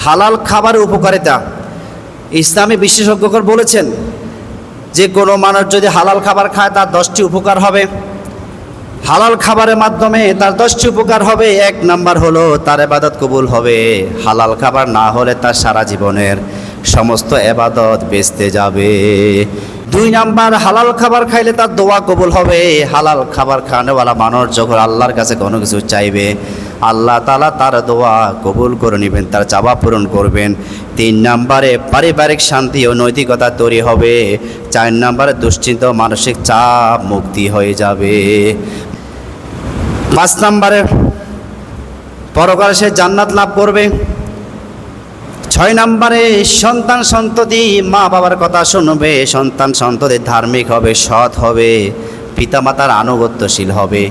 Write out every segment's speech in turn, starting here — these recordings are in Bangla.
হালাল খাবারের উপকারিতা। ইসলামী বিশেষজ্ঞরা বলেছেন যে কোনো মানুষ যদি হালাল খাবার খায় তার 10টি উপকার হবে। হালাল খাবারের মাধ্যমে তার 10টি উপকার হবে। 1 নাম্বার হলো তার ইবাদত কবুল হবে। হালাল খাবার না হলে তার সারা জীবনের সমস্ত ইবাদত বেঁচতে যাবে। 2 নাম্বার, হালাল খাবার খাইলে তার দোয়া কবুল হবে। হালাল খাবার খানেওয়ালা মানুষ যখন আল্লাহর কাছে কোনো কিছু চাইবে, আল্লাহ তাআলা তার দোয়া কবুল করে নেবেন, তার চাওয়া পূরণ করবেন। 3 নাম্বারে পারিবারিক শান্তি ও নৈতিকতা তৈরি হবে। 4 নাম্বারে দুশ্চিন্তা ও মানসিক চাপ মুক্তি হয়ে যাবে। 5 নাম্বারে পরকালে সে জান্নাত লাভ করবে। 6 নাম্বারে সন্তান সন্ততি মা বাবার কথা শুনবে, সন্তান সন্ততি ধার্মিক হবে, সৎ হবে, পিতামাতার আনুগত্যশীল হবে।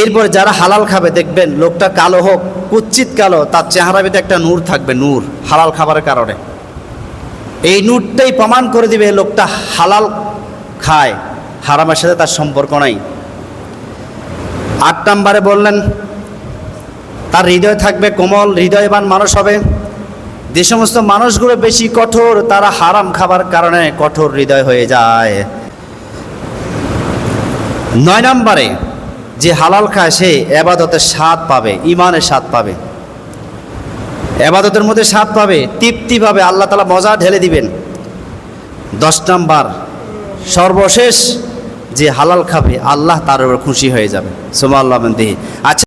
এরপর যারা হালাল খাবে দেখবেন লোকটা কালো হোক, কুচ্ছিত কালো, তার চেহারা ভিতরে একটা নূর থাকবে, নূর, হালাল খাবারের কারণে। এই নূরটাই প্রমাণ করে দিবে লোকটা হালাল খায়, হারামের সাথে তার সম্পর্ক নাই। 8 নাম্বারে বললেন তার হৃদয় থাকবে কোমল, হৃদয়বান মানুষ হবে। যে সমস্ত মানুষগুলো বেশি কঠোর তারা হারাম খাবার কারণে কঠোর হৃদয় হয়ে যায়। 9 নাম্বারে যে হালাল খায় সে ইবাদতের স্বাদ পাবে, ঈমানের স্বাদ পাবে, ইবাদতের মধ্যে স্বাদ পাবে, তৃপ্তি পাবে, আল্লাহ তাআলা মজা ঢেলে দিবেন। 10 নাম্বার সর্বশেষ যে হালাল খাবে আল্লাহ তার উপর খুশি হয়ে যাবে। সুবহানাল্লাহ। আচ্ছা।